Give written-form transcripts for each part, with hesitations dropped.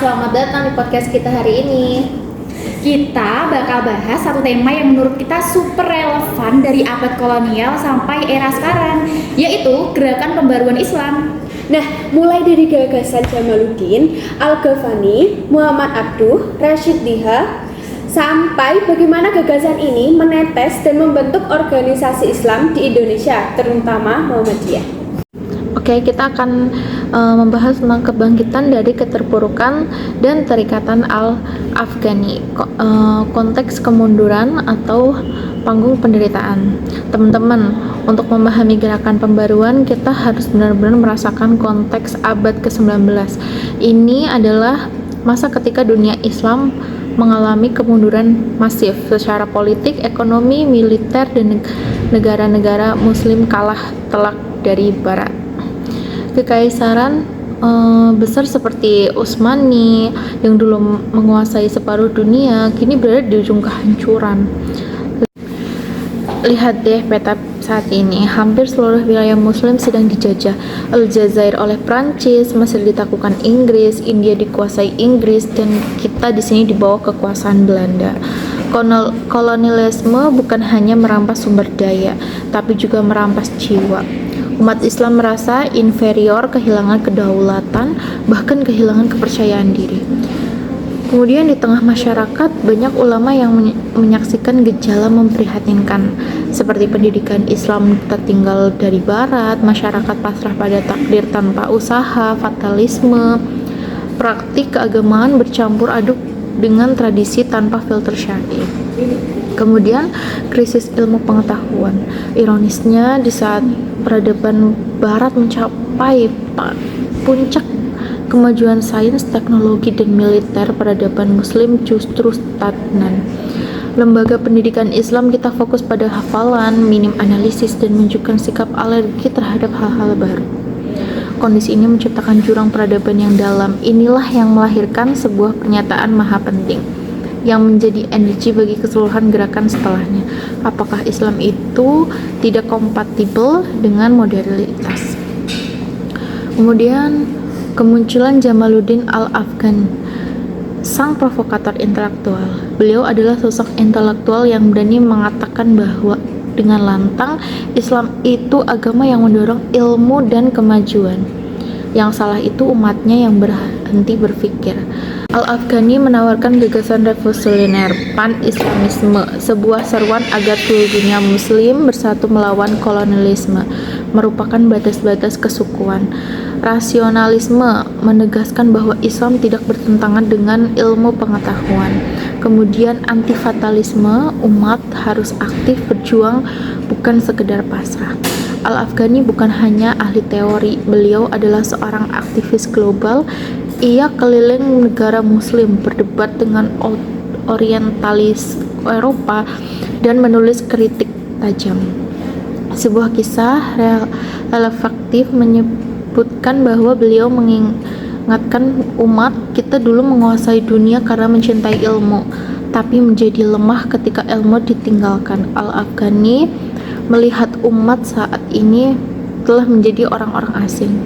selamat datang di podcast kita hari ini. Kita bakal bahas satu tema yang menurut kita super relevan dari abad kolonial sampai era sekarang, yaitu gerakan pembaruan Islam. Nah, mulai dari gagasan Jamaluddin, Al-Ghazali, Muhammad Abduh, Rashid Diha, sampai bagaimana gagasan ini menetes dan membentuk organisasi Islam di Indonesia, terutama Muhammadiyah. Oke, kita akan membahas tentang kebangkitan dari keterpurukan dan tarikatan Al-Afghani, konteks kemunduran atau panggung penderitaan. Teman-teman, untuk memahami gerakan pembaruan, kita harus benar-benar merasakan konteks abad ke-19. Ini adalah masa ketika dunia Islam mengalami kemunduran masif secara politik, ekonomi, militer, dan negara-negara Muslim kalah telak dari Barat. Kekaisaran besar seperti Utsmani yang dulu menguasai separuh dunia kini berada di ujung kehancuran. Lihat deh peta saat ini, hampir seluruh wilayah Muslim sedang dijajah. Aljazair oleh Prancis, Mesir ditaklukkan Inggris, India dikuasai Inggris, dan kita di sini di bawah kekuasaan Belanda. Kolonialisme bukan hanya merampas sumber daya, tapi juga merampas jiwa. Umat Islam merasa inferior, kehilangan kedaulatan, bahkan kehilangan kepercayaan diri. Kemudian di tengah masyarakat, banyak ulama yang menyaksikan gejala memprihatinkan, seperti pendidikan Islam tertinggal dari Barat, masyarakat pasrah pada takdir tanpa usaha, fatalisme, praktik keagamaan bercampur aduk dengan tradisi tanpa filter syar'i. Kemudian krisis ilmu pengetahuan. Ironisnya, di saat peradaban Barat mencapai puncak kemajuan sains, teknologi, dan militer, peradaban Muslim justru stagnan. Lembaga pendidikan Islam kita fokus pada hafalan, minim analisis, dan menunjukkan sikap alergi terhadap hal-hal baru. Kondisi ini menciptakan jurang peradaban yang dalam. Inilah yang melahirkan sebuah pernyataan maha penting yang menjadi energi bagi keseluruhan gerakan setelahnya. Apakah Islam itu tidak kompatibel dengan modernitas? Kemudian kemunculan Jamaluddin Al-Afghani, sang provokator intelektual. Beliau adalah sosok intelektual yang berani mengatakan bahwa dengan lantang Islam itu agama yang mendorong ilmu dan kemajuan. Yang salah itu umatnya yang berhenti berpikir. Al-Afghani menawarkan gagasan revolusioner pan-Islamisme, sebuah seruan agar seluruh dunia Muslim bersatu melawan kolonialisme, merupakan batas-batas kesukuan. Rasionalisme menegaskan bahwa Islam tidak bertentangan dengan ilmu pengetahuan. Kemudian anti-fatalisme, umat harus aktif berjuang, bukan sekedar pasrah. Al-Afghani bukan hanya ahli teori, beliau adalah seorang aktivis global. Ia keliling negara Muslim, berdebat dengan orientalis Eropa, dan menulis kritik tajam. Sebuah kisah relevatif menyebutkan bahwa beliau mengingatkan umat, kita dulu menguasai dunia karena mencintai ilmu, tapi menjadi lemah ketika ilmu ditinggalkan. Al-Afghani melihat umat saat ini telah menjadi orang-orang asing.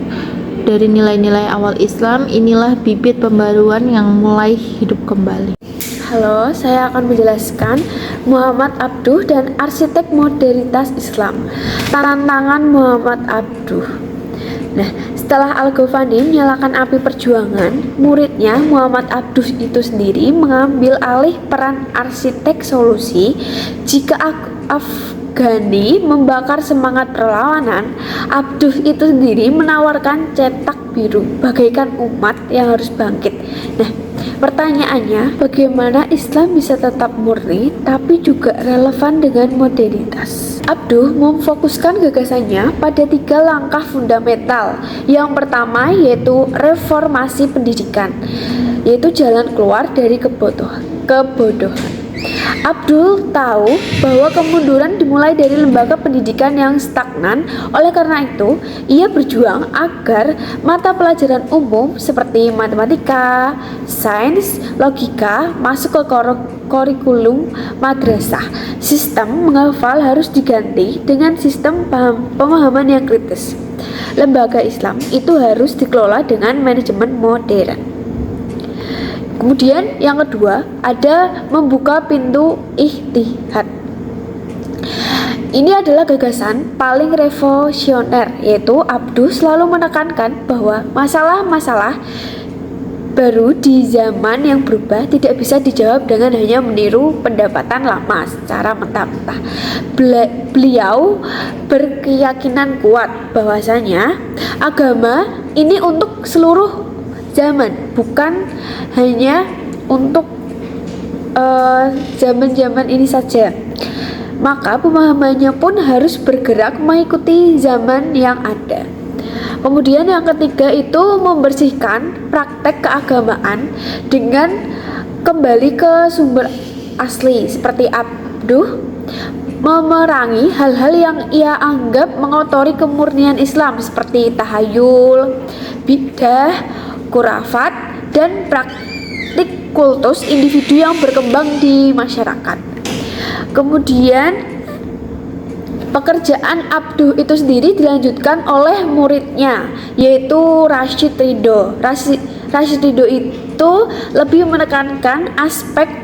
Dari nilai-nilai awal Islam, inilah bibit pembaruan yang mulai hidup kembali. Halo, saya akan menjelaskan Muhammad Abduh dan arsitek modernitas Islam. Tantangan Muhammad Abduh. Nah, setelah Al-Ghazali menyalakan api perjuangan, muridnya Muhammad Abduh itu sendiri mengambil alih peran arsitek solusi. Jika Afghani membakar semangat perlawanan, Abduh itu sendiri menawarkan cetak biru bagaikan umat yang harus bangkit. Nah, pertanyaannya, bagaimana Islam bisa tetap murni tapi juga relevan dengan modernitas? Abduh memfokuskan gagasannya pada 3 langkah fundamental. Yang pertama yaitu reformasi pendidikan, yaitu jalan keluar dari kebodohan. Abdul tahu bahwa kemunduran dimulai dari lembaga pendidikan yang stagnan. Oleh karena itu, ia berjuang agar mata pelajaran umum seperti matematika, sains, logika masuk ke kurikulum madrasah. Sistem menghafal harus diganti dengan sistem pemahaman yang kritis. Lembaga Islam itu harus dikelola dengan manajemen modern. Kemudian yang kedua ada membuka pintu ijtihad. Ini adalah gagasan paling revolusioner, yaitu Abduh selalu menekankan bahwa masalah-masalah baru di zaman yang berubah tidak bisa dijawab dengan hanya meniru pendapatan lama secara mentah-mentah. Beliau berkeyakinan kuat bahwasanya agama ini untuk seluruh zaman, bukan hanya untuk zaman-zaman ini saja. Maka pemahamannya pun harus bergerak mengikuti zaman yang ada. Kemudian yang ketiga itu membersihkan praktek keagamaan dengan kembali ke sumber asli, seperti Abduh memerangi hal-hal yang ia anggap mengotori kemurnian Islam seperti tahayul, bidah, khurafat, dan praktik kultus individu yang berkembang di masyarakat. Kemudian pekerjaan Abduh itu sendiri dilanjutkan oleh muridnya, yaitu Rashid Ridho. Rashid Ridho itu lebih menekankan aspek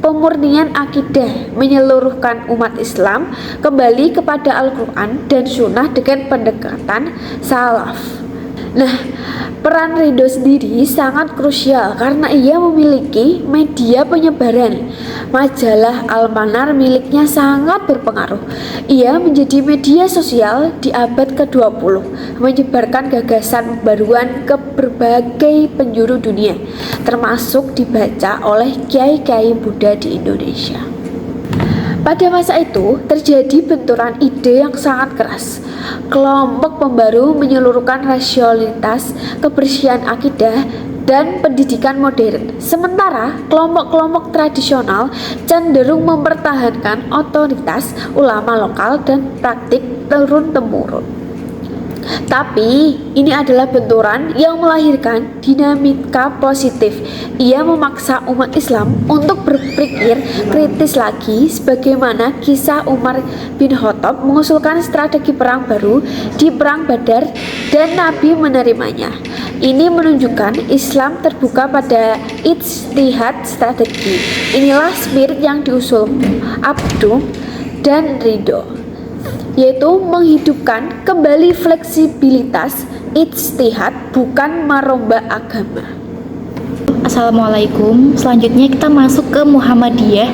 pemurnian akidah, menyeluruhkan umat Islam kembali kepada Al-Quran dan Sunnah dengan pendekatan salaf. Nah, peran Ridho sendiri sangat krusial karena ia memiliki media penyebaran. Majalah Al-Manar miliknya sangat berpengaruh. Ia menjadi media sosial di abad ke-20, menyebarkan gagasan pembaruan ke berbagai penjuru dunia, termasuk dibaca oleh kiai-kiai Buddha di Indonesia. Pada masa itu terjadi benturan ide yang sangat keras. Kelompok pembaru menyeluruhkan rasionalitas, kebersihan akidah, dan pendidikan modern. Sementara kelompok-kelompok tradisional cenderung mempertahankan otoritas ulama lokal dan praktik turun-temurun. Tapi ini adalah benturan yang melahirkan dinamika positif. Ia memaksa umat Islam untuk berpikir kritis lagi, sebagaimana kisah Umar bin Khattab mengusulkan strategi perang baru di Perang Badar dan Nabi menerimanya. Ini menunjukkan Islam terbuka pada ijtihad strategi. Inilah spirit yang diusul Abduh dan Ridho, yaitu menghidupkan kembali fleksibilitas ijtihad, bukan merombak agama. Assalamualaikum. Selanjutnya kita masuk ke Muhammadiyah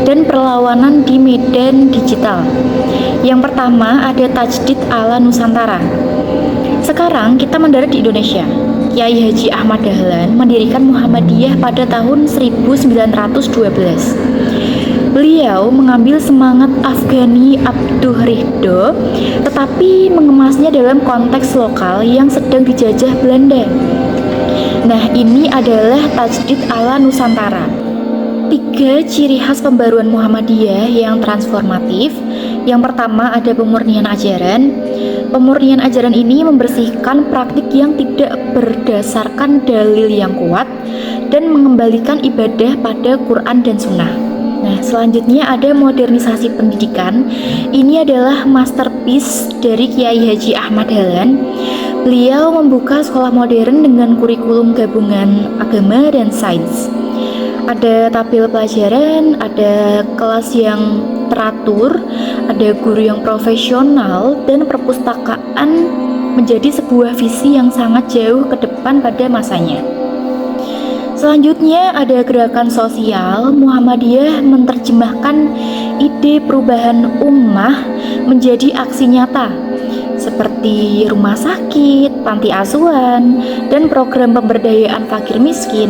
dan perlawanan di medan digital. Yang pertama ada tajdid ala Nusantara. Sekarang kita mendarat di Indonesia. Kiai Haji Ahmad Dahlan mendirikan Muhammadiyah pada tahun 1912. Beliau mengambil semangat Afghani Abduh Ridho, tetapi mengemasnya dalam konteks lokal yang sedang dijajah Belanda. Nah, ini adalah tajdid ala Nusantara. 3 ciri khas pembaruan Muhammadiyah yang transformatif. Yang pertama ada pemurnian ajaran. Pemurnian ajaran ini membersihkan praktik yang tidak berdasarkan dalil yang kuat dan mengembalikan ibadah pada Quran dan Sunnah. Nah, selanjutnya ada modernisasi pendidikan. Ini adalah masterpiece dari Kiai Haji Ahmad Dahlan. Beliau membuka sekolah modern dengan kurikulum gabungan agama dan sains. Ada tabel pelajaran, ada kelas yang teratur, ada guru yang profesional, dan perpustakaan menjadi sebuah visi yang sangat jauh ke depan pada masanya. Selanjutnya ada gerakan sosial. Muhammadiyah menerjemahkan ide perubahan ummah menjadi aksi nyata seperti rumah sakit, panti asuhan, dan program pemberdayaan fakir miskin.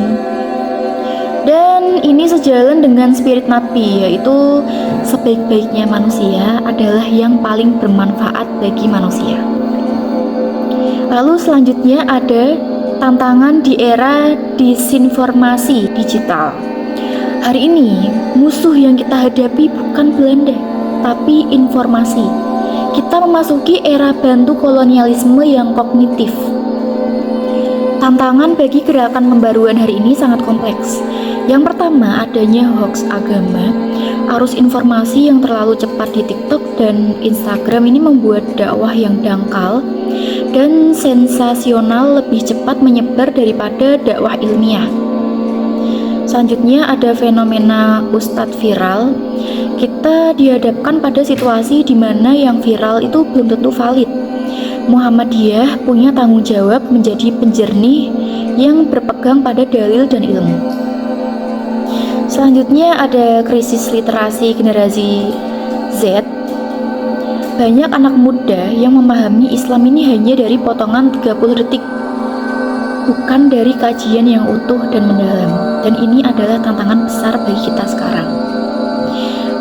Dan ini sejalan dengan spirit Nabi, yaitu sebaik-baiknya manusia adalah yang paling bermanfaat bagi manusia. Lalu selanjutnya ada tantangan di era disinformasi digital. Hari ini musuh yang kita hadapi bukan Belanda, tapi informasi. Kita memasuki era bantu kolonialisme yang kognitif. Tantangan bagi gerakan pembaruan hari ini sangat kompleks. Yang pertama adanya hoax agama. Arus informasi yang terlalu cepat di TikTok dan Instagram ini membuat dakwah yang dangkal dan sensasional lebih cepat menyebar daripada dakwah ilmiah. Selanjutnya ada fenomena ustadz viral. Kita dihadapkan pada situasi di mana yang viral itu belum tentu valid. Muhammadiyah punya tanggung jawab menjadi penjernih yang berpegang pada dalil dan ilmu. Selanjutnya ada krisis literasi generasi Z. Banyak anak muda yang memahami Islam ini hanya dari potongan 30 detik, bukan dari kajian yang utuh dan mendalam. Dan ini adalah tantangan besar bagi kita sekarang.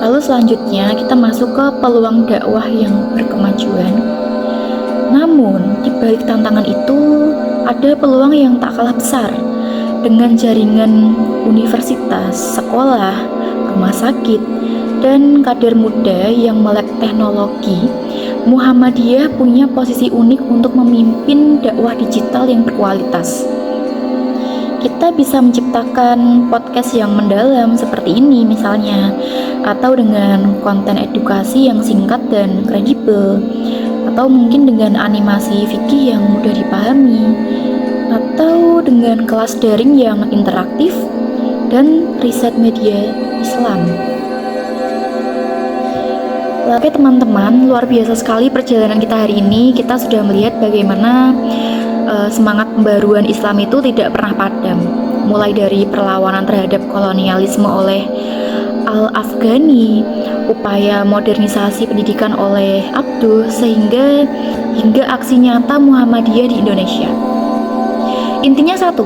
Lalu selanjutnya kita masuk ke peluang dakwah yang berkemajuan. Namun, di balik tantangan itu ada peluang yang tak kalah besar. Dengan jaringan universitas, sekolah, rumah sakit, dan kader muda yang melek teknologi, Muhammadiyah punya posisi unik untuk memimpin dakwah digital yang berkualitas. Kita bisa menciptakan podcast yang mendalam seperti ini misalnya, atau dengan konten edukasi yang singkat dan kredibel, atau mungkin dengan animasi fikih yang mudah dipahami, atau dengan kelas daring yang interaktif dan riset media Islam. Oke teman-teman, luar biasa sekali perjalanan kita hari ini. Kita sudah melihat bagaimana semangat pembaruan Islam itu tidak pernah padam. Mulai dari perlawanan terhadap kolonialisme oleh Al-Afghani, upaya modernisasi pendidikan oleh Abduh, hingga aksi nyata Muhammadiyah di Indonesia. Intinya satu,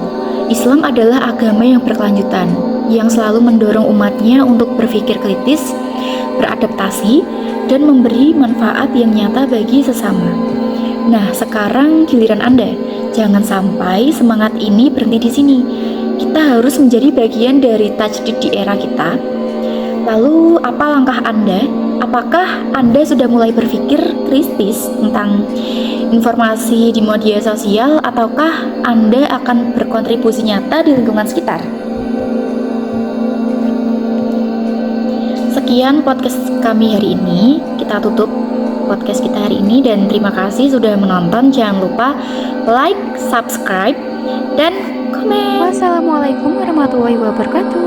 Islam adalah agama yang berkelanjutan, yang selalu mendorong umatnya untuk berpikir kritis, beradaptasi, dan memberi manfaat yang nyata bagi sesama. Nah, sekarang giliran Anda. Jangan sampai semangat ini berhenti di sini. Kita harus menjadi bagian dari tajdid di era kita. Lalu, apa langkah Anda? Apakah Anda sudah mulai berpikir kritis tentang informasi di media sosial, ataukah Anda akan berkontribusi nyata di lingkungan sekitar? Sekian podcast kami hari ini. Kita tutup podcast kita hari ini dan terima kasih sudah menonton. Jangan lupa like, subscribe, dan komen. Wassalamualaikum warahmatullahi wabarakatuh.